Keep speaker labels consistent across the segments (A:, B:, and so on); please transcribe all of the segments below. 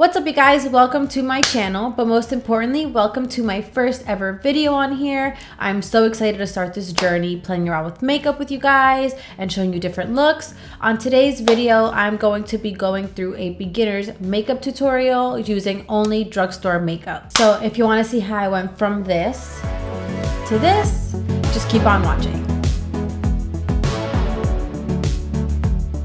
A: What's up, you guys? Welcome to my channel, but most importantly, welcome to my first ever video on here. I'm so excited to start this journey playing around with makeup with you guys and showing you different looks. On today's video, I'm going to be going through a beginner's makeup tutorial using only drugstore makeup. So if you want to see how I went from this to this, just keep on watching.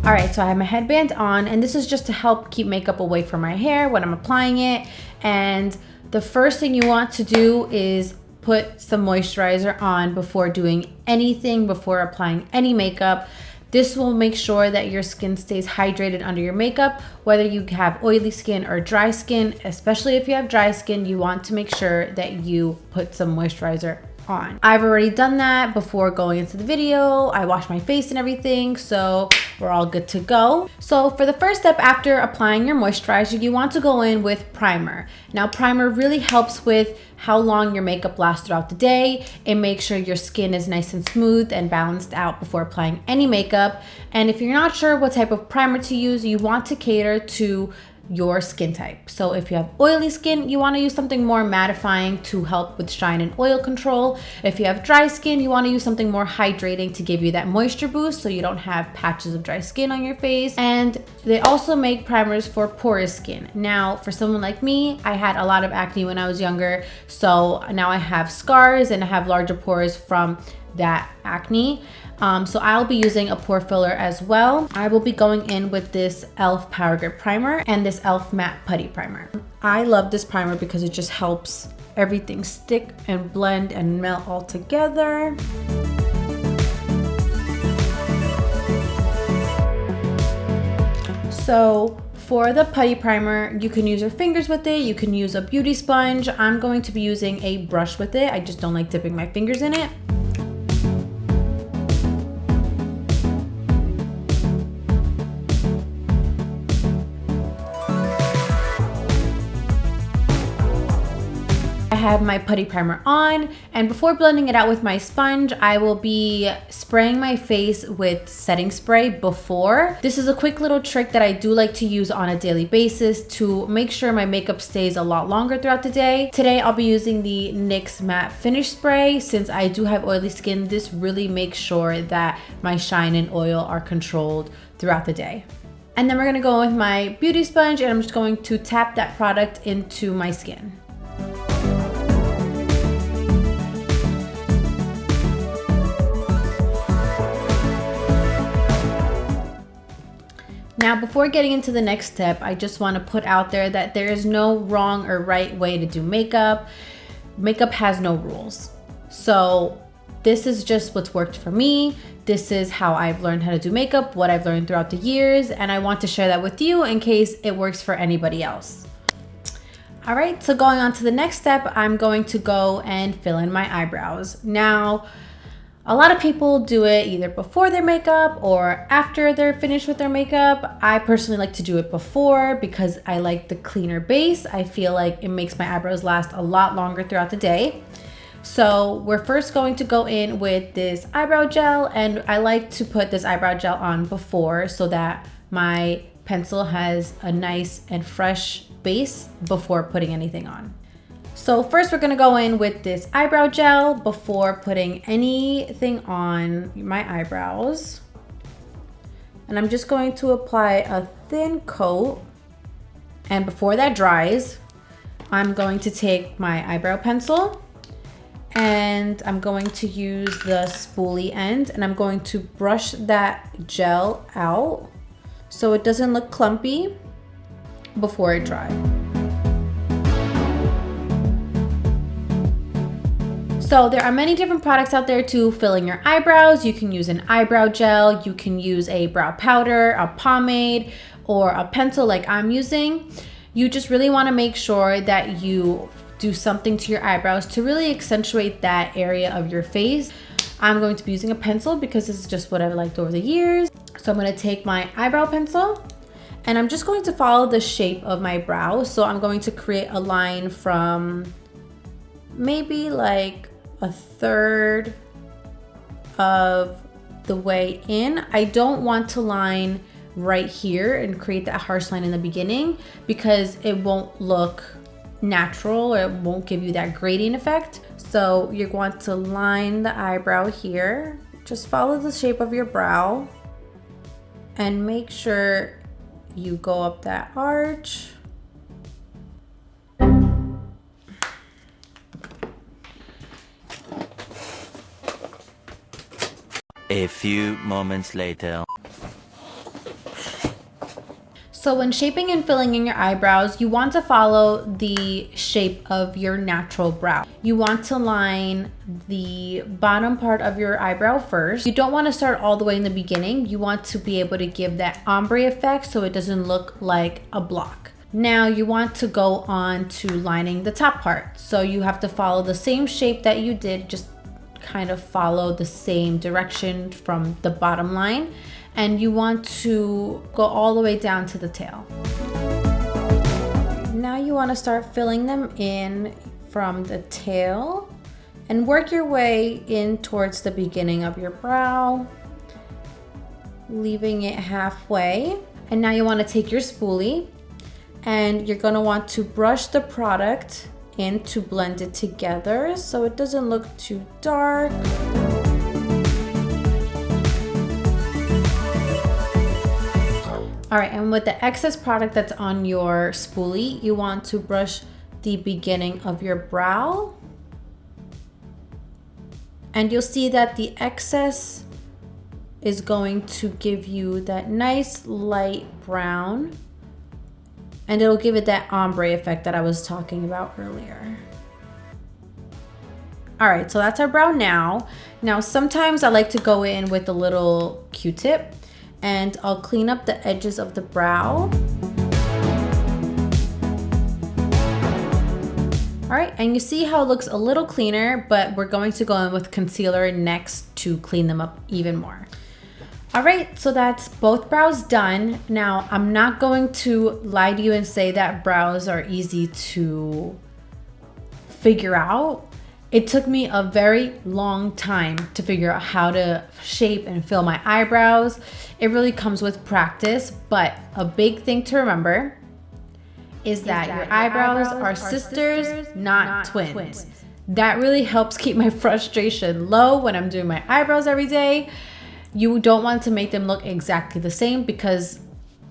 A: All right, so I have my headband on, and this is just to help keep makeup away from my hair when I'm applying it. And the first thing you want to do is put some moisturizer on before doing anything, before applying any makeup. This will make sure that your skin stays hydrated under your makeup, whether you have oily skin or dry skin. Especially if you have dry skin, you want to make sure that you put some moisturizer on. I've already done that before going into the video. I washed my face and everything, so we're all good to go. So for the first step after applying your moisturizer, you want to go in with primer. Now, primer really helps with how long your makeup lasts throughout the day. It makes sure your skin is nice and smooth and balanced out before applying any makeup. And if you're not sure what type of primer to use, you want to cater to your skin type. So if you have oily skin, you want to use something more mattifying to help with shine and oil control. If you have dry skin, you want to use something more hydrating to give you that moisture boost so you don't have patches of dry skin on your face. And they also make primers for porous skin. Now, for someone like me, I had a lot of acne when I was younger, so now I have scars and I have larger pores from that acne. So I'll be using a pore filler as well. I will be going in with this e.l.f. Power Grip Primer and this e.l.f. Matte Putty Primer. I love this primer because it just helps everything stick and blend and melt all together. So for the putty primer, you can use your fingers with it. You can use a beauty sponge. I'm going to be using a brush with it. I just don't like dipping my fingers in it. I have my putty primer on, and before blending it out with my sponge, I will be spraying my face with setting spray before. This is a quick little trick that I do like to use on a daily basis to make sure my makeup stays a lot longer throughout the day. Today I'll be using the NYX Matte Finish Spray. Since I do have oily skin, this really makes sure that my shine and oil are controlled throughout the day. And then we're gonna go with my beauty sponge, and I'm just going to tap that product into my skin. Now, before getting into the next step, I just want to put out there that there is no wrong or right way to do makeup. Makeup has no rules. So this is just what's worked for me. This is how I've learned how to do makeup, what I've learned throughout the years, and I want to share that with you in case it works for anybody else. All right, so going on to the next step, I'm going to go and fill in my eyebrows. Now, a lot of people do it either before their makeup or after they're finished with their makeup. I personally like to do it before because I like the cleaner base. I feel like it makes my eyebrows last a lot longer throughout the day. So we're first going to go in with this eyebrow gel, and I like to put this eyebrow gel on before so that my pencil has a nice and fresh base before putting anything on. So first we're gonna go in with this eyebrow gel before putting anything on my eyebrows. And I'm just going to apply a thin coat. And before that dries, I'm going to take my eyebrow pencil and I'm going to use the spoolie end, and I'm going to brush that gel out so it doesn't look clumpy before it dries. So there are many different products out there to fill in your eyebrows. You can use an eyebrow gel, you can use a brow powder, a pomade, or a pencil like I'm using. You just really want to make sure that you do something to your eyebrows to really accentuate that area of your face. I'm going to be using a pencil because this is just what I've liked over the years. So I'm going to take my eyebrow pencil and I'm just going to follow the shape of my brow. So I'm going to create a line from maybe like a third of the way in. I don't want to line right here and create that harsh line in the beginning, because it won't look natural, or it won't give you that grading effect. So you're going to line the eyebrow here. Just follow the shape of your brow and make sure you go up that arch.
B: A few moments later.
A: So when shaping and filling in your eyebrows, you want to follow the shape of your natural brow. You want to line the bottom part of your eyebrow first. You don't want to start all the way in the beginning. You want to be able to give that ombre effect so it doesn't look like a block. Now you want to go on to lining the top part. So you have to follow the same shape that you did, just kind of follow the same direction from the bottom line, and you want to go all the way down to the tail. Now you want to start filling them in from the tail and work your way in towards the beginning of your brow, leaving it halfway. And now you want to take your spoolie and you're going to want to brush the product in to blend it together so it doesn't look too dark. All right, and with the excess product that's on your spoolie, you want to brush the beginning of your brow. And you'll see that the excess is going to give you that nice light brown, and it'll give it that ombre effect that I was talking about earlier. All right, so that's our brow now. Now, sometimes I like to go in with a little Q-tip and I'll clean up the edges of the brow. All right, and you see how it looks a little cleaner, but we're going to go in with concealer next to clean them up even more. All right, so that's both brows done. Now, I'm not going to lie to you and say that brows are easy to figure out. It took me a very long time to figure out how to shape and fill my eyebrows. It really comes with practice, but a big thing to remember is that your eyebrows are sisters, not twins. That really helps keep my frustration low when I'm doing my eyebrows every day. You don't want to make them look exactly the same because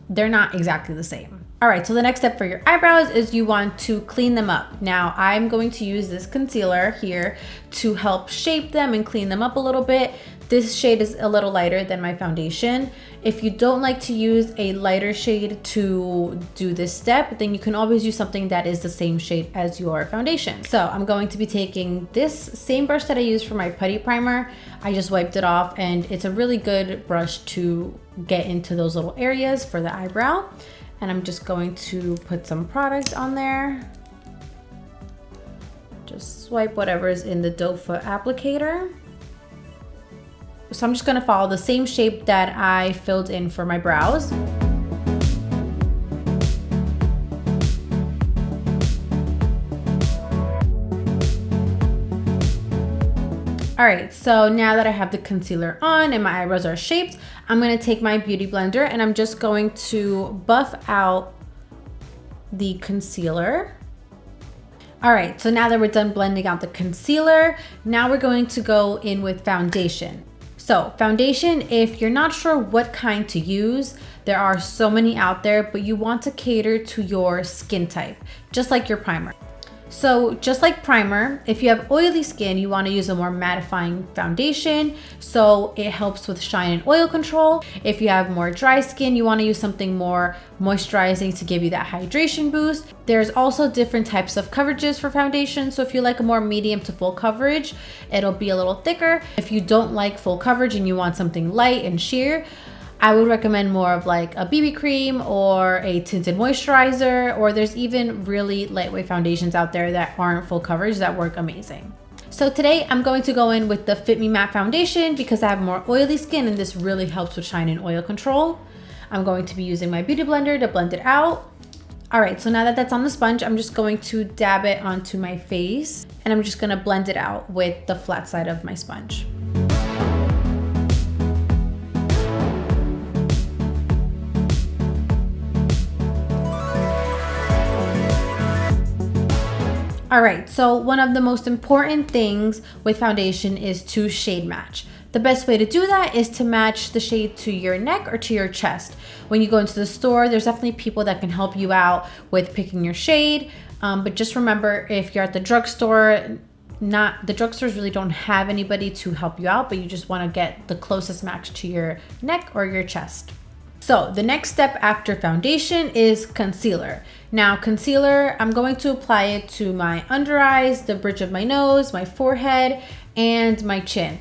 A: they're not exactly the same. All right, so the next step for your eyebrows is you want to clean them up. Now, I'm going to use this concealer here to help shape them and clean them up a little bit. This shade is a little lighter than my foundation. If you don't like to use a lighter shade to do this step, then you can always use something that is the same shade as your foundation. So I'm going to be taking this same brush that I used for my putty primer. I just wiped it off, and it's a really good brush to get into those little areas for the eyebrow. And I'm just going to put some product on there. Just swipe whatever is in the doe foot applicator. So I'm just gonna follow the same shape that I filled in for my brows. All right, so now that I have the concealer on and my eyebrows are shaped, I'm gonna take my beauty blender and I'm just going to buff out the concealer. All right, so now that we're done blending out the concealer, now we're going to go in with foundation. So foundation, if you're not sure what kind to use, there are so many out there, but you want to cater to your skin type, just like your primer. So just like primer, if you have oily skin, you want to use a more mattifying foundation, so it helps with shine and oil control. If you have more dry skin, you want to use something more moisturizing to give you that hydration boost. There's also different types of coverages for foundation. So if you like a more medium to full coverage, it'll be a little thicker. If you don't like full coverage and you want something light and sheer, I would recommend more of like a BB cream or a tinted moisturizer, or there's even really lightweight foundations out there that aren't full coverage that work amazing. So today I'm going to go in with the Fit Me Matte Foundation because I have more oily skin and this really helps with shine and oil control. I'm going to be using my beauty blender to blend it out. All right, so now that that's on the sponge, I'm just going to dab it onto my face and I'm just gonna blend it out with the flat side of my sponge. All right, so one of the most important things with foundation is to shade match. The best way to do that is to match the shade to your neck or to your chest. When you go into the store, there's definitely people that can help you out with picking your shade. But just remember, if you're at the drugstore, the drugstores really don't have anybody to help you out, but you just want to get the closest match to your neck or your chest. So the next step after foundation is concealer. Now concealer, I'm going to apply it to my under eyes, the bridge of my nose, my forehead, and my chin.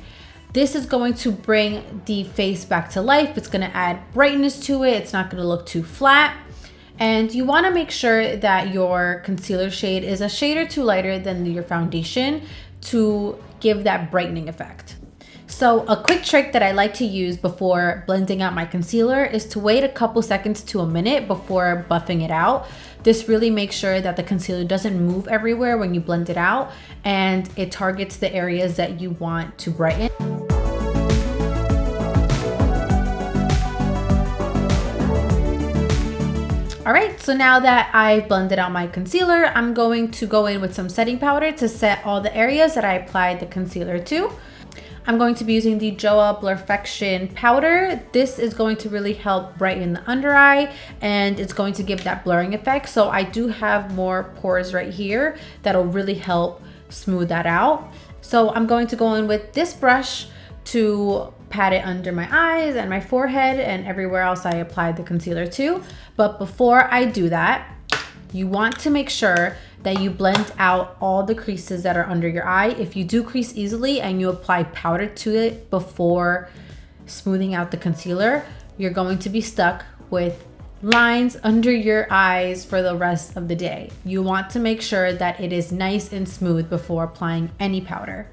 A: This is going to bring the face back to life. It's going to add brightness to it. It's not going to look too flat. And you want to make sure that your concealer shade is a shade or two lighter than your foundation to give that brightening effect. So a quick trick that I like to use before blending out my concealer is to wait a couple seconds to a minute before buffing it out. This really makes sure that the concealer doesn't move everywhere when you blend it out, and it targets the areas that you want to brighten. All right, so now that I've blended out my concealer, I'm going to go in with some setting powder to set all the areas that I applied the concealer to. I'm going to be using the JOAH Blurfection powder. This is going to really help brighten the under eye, and it's going to give that blurring effect. So I do have more pores right here that'll really help smooth that out. So I'm going to go in with this brush to pat it under my eyes and my forehead and everywhere else I applied the concealer to. But before I do that, you want to make sure that you blend out all the creases that are under your eye. If you do crease easily and you apply powder to it before smoothing out the concealer, you're going to be stuck with lines under your eyes for the rest of the day. You want to make sure that it is nice and smooth before applying any powder.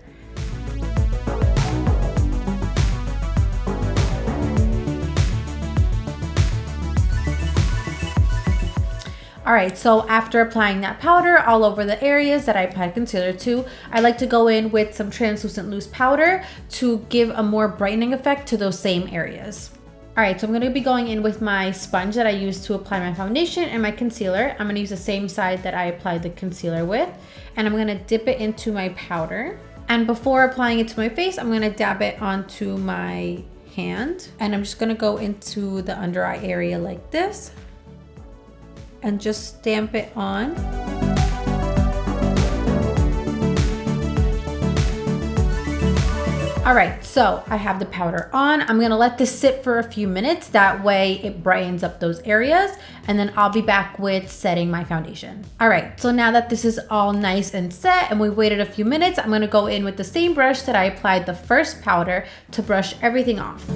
A: All right, so after applying that powder all over the areas that I applied concealer to, I like to go in with some translucent loose powder to give a more brightening effect to those same areas. All right, so I'm gonna be going in with my sponge that I used to apply my foundation and my concealer. I'm gonna use the same side that I applied the concealer with, and I'm gonna dip it into my powder. And before applying it to my face, I'm gonna dab it onto my hand. And I'm just gonna go into the under eye area like this and just stamp it on. All right, so I have the powder on. I'm gonna let this sit for a few minutes. That way it brightens up those areas, and then I'll be back with setting my foundation. All right, so now that this is all nice and set and we waited a few minutes, I'm gonna go in with the same brush that I applied the first powder to brush everything off.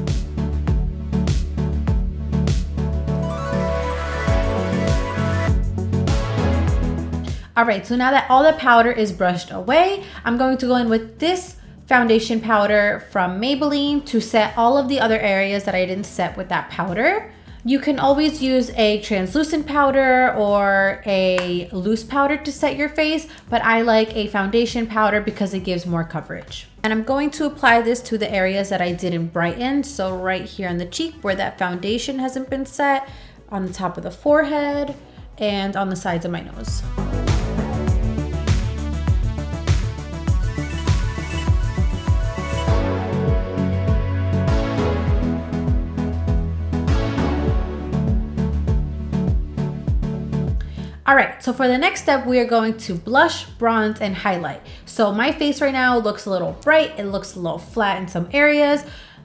A: All right, so now that all the powder is brushed away, I'm going to go in with this foundation powder from Maybelline to set all of the other areas that I didn't set with that powder. You can always use a translucent powder or a loose powder to set your face, but I like a foundation powder because it gives more coverage. And I'm going to apply this to the areas that I didn't brighten. So right here on the cheek where that foundation hasn't been set, on the top of the forehead, and on the sides of my nose. All right, so for the next step, we are going to blush, bronze, and highlight. So my face right now looks a little bright. It looks a little flat in some areas.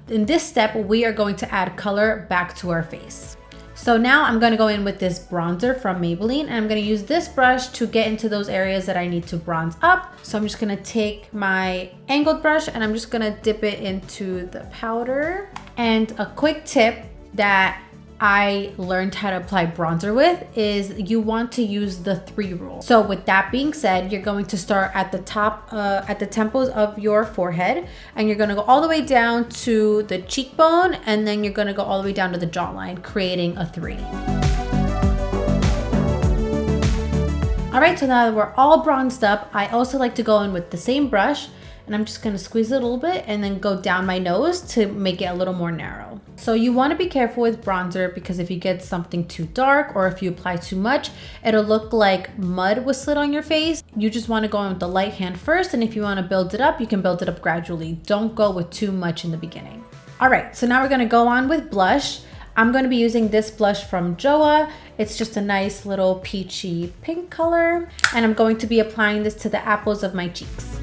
A: In this step, we are going to add color back to our face. So now I'm gonna go in with this bronzer from Maybelline, and I'm gonna use this brush to get into those areas that I need to bronze up. So I'm just gonna take my angled brush and I'm just gonna dip it into the powder. And a quick tip that I learned how to apply bronzer with is you want to use the 3 rule. So with that being said, you're going to start at the top, at the temples of your forehead, and you're gonna go all the way down to the cheekbone, and then you're gonna go all the way down to the jawline, creating a 3. All right, so now that we're all bronzed up, I also like to go in with the same brush, and I'm just gonna squeeze it a little bit and then go down my nose to make it a little more narrow. So you want to be careful with bronzer because if you get something too dark or if you apply too much, it'll look like mud was slid on your face. You just want to go in with the light hand first, and if you want to build it up, you can build it up gradually. Don't go with too much in the beginning. All right, so now we're going to go on with blush. I'm going to be using this blush from Joa. It's just a nice little peachy pink color, and I'm going to be applying this to the apples of my cheeks.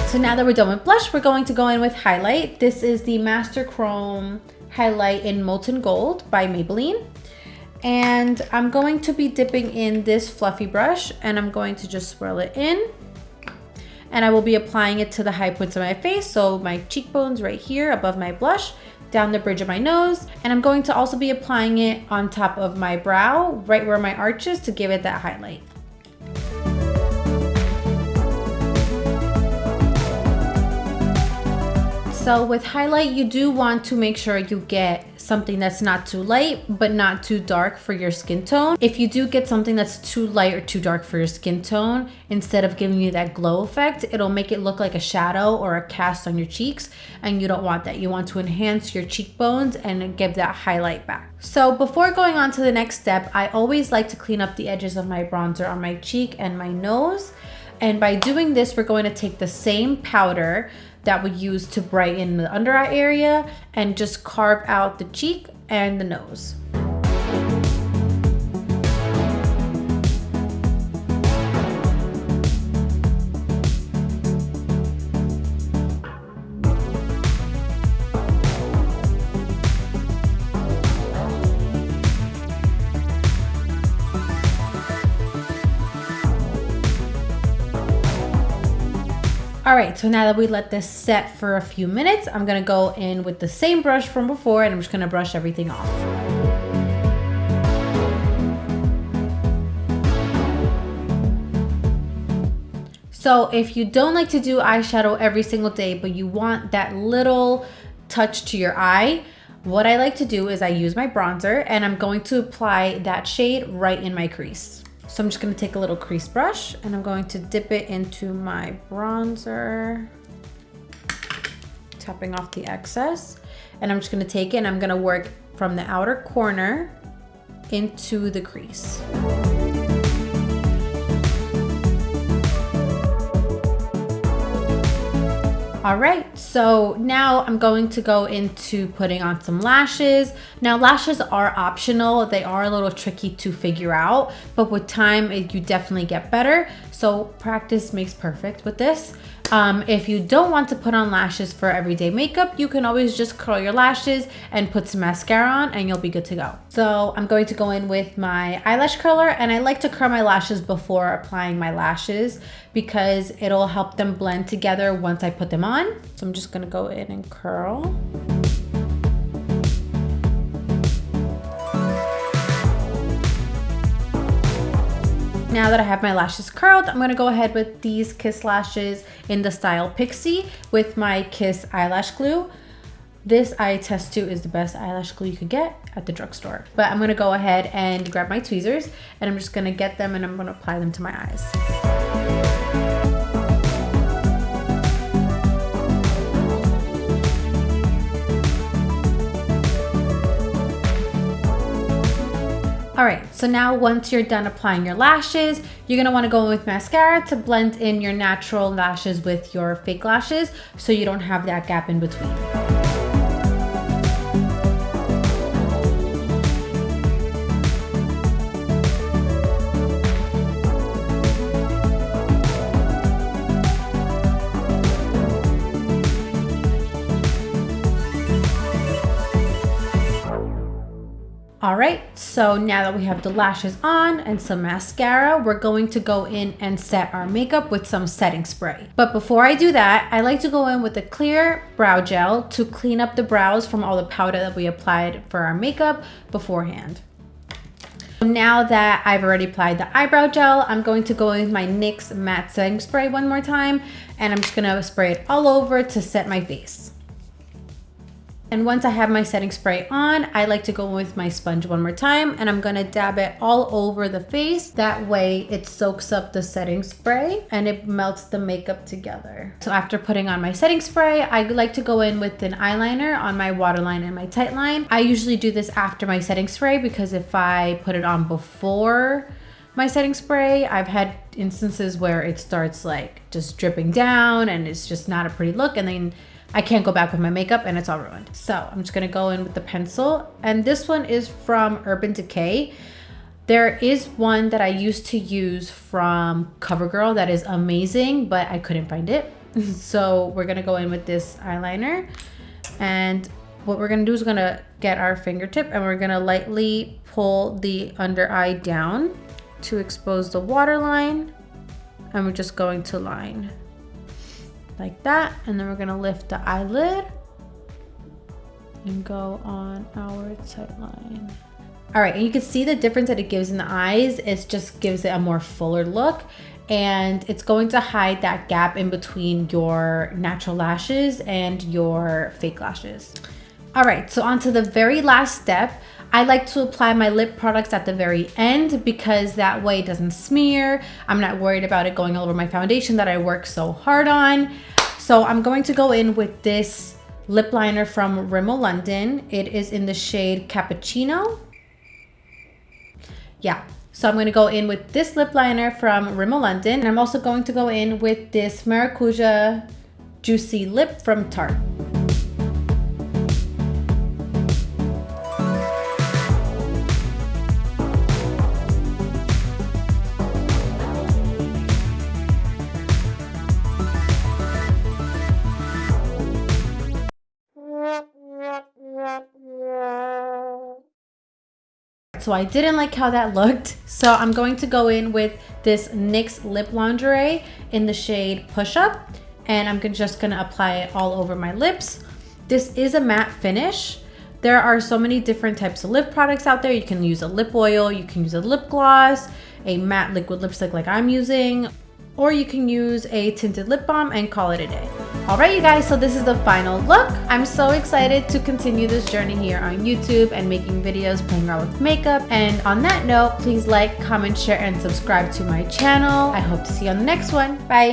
A: So now that we're done with blush, we're going to go in with highlight. This is the Master Chrome highlight in Molten Gold by Maybelline. And I'm going to be dipping in this fluffy brush and I'm going to just swirl it in. And I will be applying it to the high points of my face. So my cheekbones right here above my blush, down the bridge of my nose. And I'm going to also be applying it on top of my brow, right where my arch is, to give it that highlight. So with highlight, you do want to make sure you get something that's not too light, but not too dark for your skin tone. If you do get something that's too light or too dark for your skin tone, instead of giving you that glow effect, it'll make it look like a shadow or a cast on your cheeks, and you don't want that. You want to enhance your cheekbones and give that highlight back. So before going on to the next step, I always like to clean up the edges of my bronzer on my cheek and my nose. And by doing this, we're going to take the same powder that we use to brighten the under eye area and just carve out the cheek and the nose. All right, so now that we let this set for a few minutes, I'm gonna go in with the same brush from before and I'm just gonna brush everything off. So if you don't like to do eyeshadow every single day, but you want that little touch to your eye, what I like to do is I use my bronzer and I'm going to apply that shade right in my crease. So I'm just gonna take a little crease brush and I'm going to dip it into my bronzer, tapping off the excess. And I'm just gonna take it and I'm gonna work from the outer corner into the crease. All right, so now I'm going to go into putting on some lashes. Now lashes are optional. They are a little tricky to figure out, but with time, you definitely get better. So practice makes perfect with this. If you don't want to put on lashes for everyday makeup, you can always just curl your lashes and put some mascara on and you'll be good to go. So I'm going to go in with my eyelash curler, and I like to curl my lashes before applying my lashes because it'll help them blend together once I put them on. So I'm just gonna go in and curl. Now that I have my lashes curled, I'm gonna go ahead with these Kiss lashes in the style Pixie with my Kiss eyelash glue. This eye test 2 is the best eyelash glue you could get at the drugstore. But I'm gonna go ahead and grab my tweezers and I'm just gonna get them and I'm gonna apply them to my eyes. All right, so now once you're done applying your lashes, you're gonna wanna go in with mascara to blend in your natural lashes with your fake lashes so you don't have that gap in between. All right, so now that we have the lashes on and some mascara, we're going to go in and set our makeup with some setting spray. But before I do that, I like to go in with a clear brow gel to clean up the brows from all the powder that we applied for our makeup beforehand. Now that I've already applied the eyebrow gel, I'm going to go in with my NYX matte setting spray one more time, and I'm just gonna spray it all over to set my face. And once I have my setting spray on, I like to go with my sponge one more time, and I'm gonna dab it all over the face. That way it soaks up the setting spray and it melts the makeup together. So after putting on my setting spray, I like to go in with an eyeliner on my waterline and my tight line. I usually do this after my setting spray because if I put it on before my setting spray, I've had instances where it starts like just dripping down and it's just not a pretty look, and then I can't go back with my makeup and it's all ruined. So I'm just gonna go in with the pencil, and this one is from Urban Decay. There is one that I used to use from CoverGirl that is amazing, but I couldn't find it. So we're gonna go in with this eyeliner, and what we're gonna do is we're gonna get our fingertip and we're gonna lightly pull the under eye down to expose the waterline, and we're just going to line like that, and then we're gonna lift the eyelid and go on our tight line. All right, and you can see the difference that it gives in the eyes. It just gives it a more fuller look, and it's going to hide that gap in between your natural lashes and your fake lashes. All right, so on to the very last step. I like to apply my lip products at the very end because that way it doesn't smear. I'm not worried about it going all over my foundation that I work so hard on. So I'm going to go in with this lip liner from Rimmel London. It is in the shade Cappuccino. Yeah, so I'm going to go in with this lip liner from Rimmel London. And I'm also going to go in with this Maracuja Juicy Lip from Tarte. So I didn't like how that looked. So I'm going to go in with this NYX Lip Lingerie in the shade Push Up. And I'm just gonna apply it all over my lips. This is a matte finish. There are so many different types of lip products out there. You can use a lip oil, you can use a lip gloss, a matte liquid lipstick like I'm using, or you can use a tinted lip balm and call it a day. All right, you guys, so this is the final look. I'm so excited to continue this journey here on YouTube and making videos playing around with makeup. And on that note, please like, comment, share, and subscribe to my channel. I hope to see you on the next one. Bye.